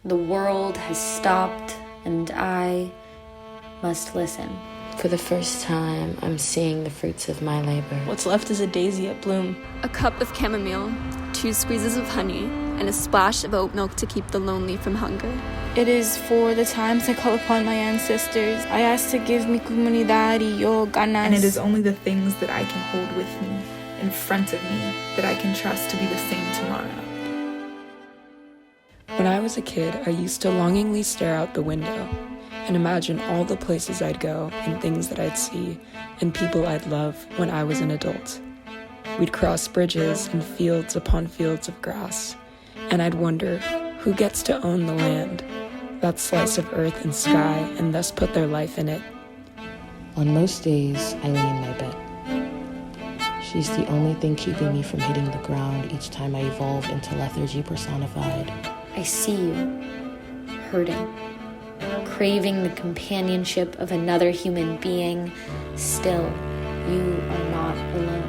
The world has stopped, and I must listen. For the first time, I'm seeing the fruits of my labor. What's left is a daisy at bloom. A cup of chamomile, 2 squeezes of honey, and a splash of oat milk to keep the lonely from hunger. It is for the times I call upon my ancestors. I ask to give me comunidad y yo ganas. And it is only the things that I can hold with me, in front of me, that I can trust to be the same tomorrow. When I was a kid, I used to longingly stare out the window and imagine all the places I'd go and things that I'd see and people I'd love when I was an adult. We'd cross bridges and fields upon fields of grass, and I'd wonder who gets to own the land, that slice of earth and sky, and thus put their life in it. On most days, I lay in my bed. She's the only thing keeping me from hitting the ground each time I evolve into lethargy personified. I see you, hurting, craving the companionship of another human being. Still, you are not alone.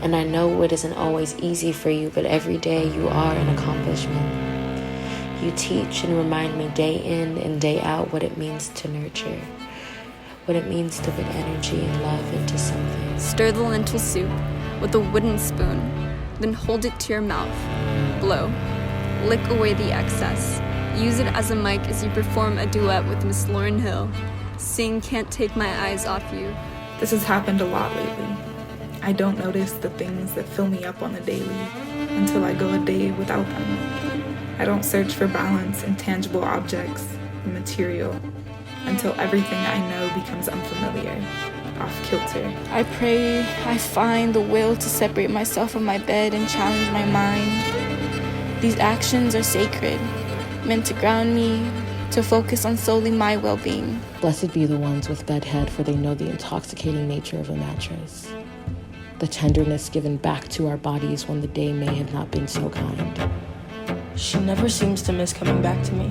And I know it isn't always easy for you, but every day you are an accomplishment. You teach and remind me day in and day out what it means to nurture, what it means to put energy and love into something. Stir the lentil soup with a wooden spoon, then hold it to your mouth. Blow. Lick away the excess. Use it as a mic as you perform a duet with Miss Lauryn Hill. Sing Can't Take My Eyes Off You. This has happened a lot lately. I don't notice the things that fill me up on the daily until I go a day without them. I don't search for balance in tangible objects and material until everything I know becomes unfamiliar, off kilter. I pray I find the will to separate myself from my bed and challenge my mind. These actions are sacred, meant to ground me, to focus on solely my well-being. Blessed be the ones with bedhead, for they know the intoxicating nature of a mattress. The tenderness given back to our bodies when the day may have not been so kind. She never seems to miss coming back to me.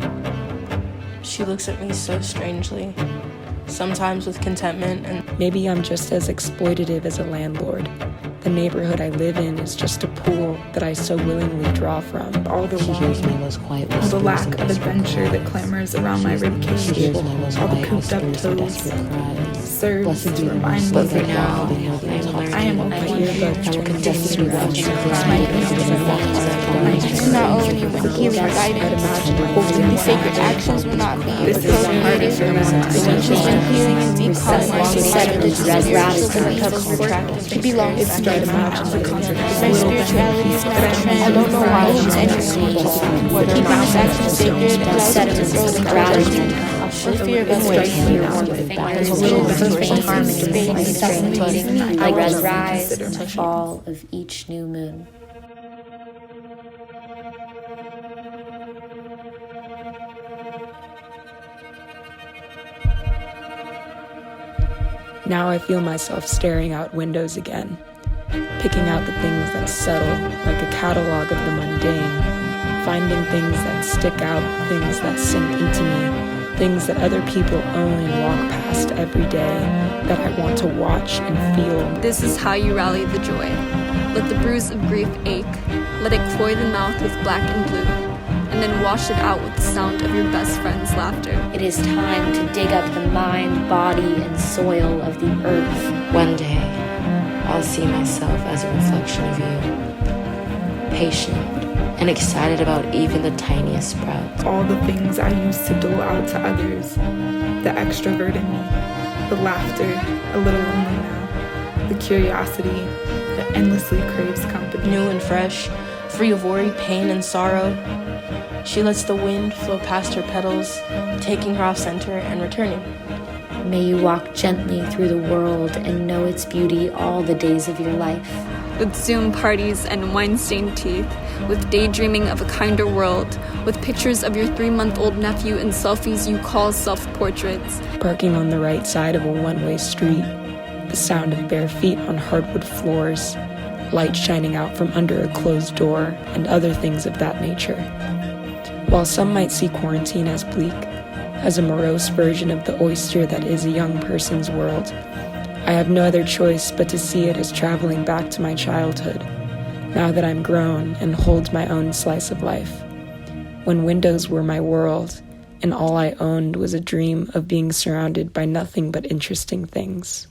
She looks at me so strangely, sometimes with contentment and... Maybe I'm just as exploitative as a landlord. The neighborhood I live in is just a pool that I so willingly draw from. All the She hears my most quiet all the whispers lack and of desperate adventure that cries. clamors around my ribcage, She hears my most all the quiet cooped up whispers and toes, desperate cries. serves Blessed be to the remind me but for that now, now they know the intoxicating I am nature. okay. I will continue to watch you close My my eyes and I do not owe anyone healing or guidance. These sacred actions will not be This is the hardest appropriated. The teachers and healing to be called my It belongs It's to try me. to imagine the consequences. My spirituality is not a trend. I don't know why it is anyone. Keeping this action sacred allows me to grow with gratitude. The fear of I rise and fall of each new moon. Now I feel myself staring out windows again, picking out the things that settle like a catalog of the mundane, finding things that stick out, things that sink into me, things that other people only walk past every day that I want to watch and feel. This is how you rally the joy. Let the bruise of grief ache. Let it cloy the mouth with black and blue, and then wash it out with the sound of your best friend's laughter. It is time to dig up the mind, body, and soil of the earth. One day, I'll see myself as a reflection of you, patient and excited about even the tiniest sprouts. All the things I used to dole out to others, the extrovert in me, the laughter, a little lonely now, the curiosity that endlessly craves company. new and fresh, free of worry, pain, and sorrow. She lets the wind flow past her petals, taking her off center and returning. May you walk gently through the world and know its beauty all the days of your life. With Zoom parties and wine-stained teeth, with daydreaming of a kinder world, with pictures of your 3-month-old nephew and selfies you call self-portraits. Parking on the right side of a one-way street, the sound of bare feet on hardwood floors, light shining out from under a closed door, and other things of that nature. While some might see quarantine as bleak, as a morose version of the oyster that is a young person's world, I have no other choice but to see it as traveling back to my childhood, now that I'm grown and hold my own slice of life. when windows were my world, and all I owned was a dream of being surrounded by nothing but interesting things.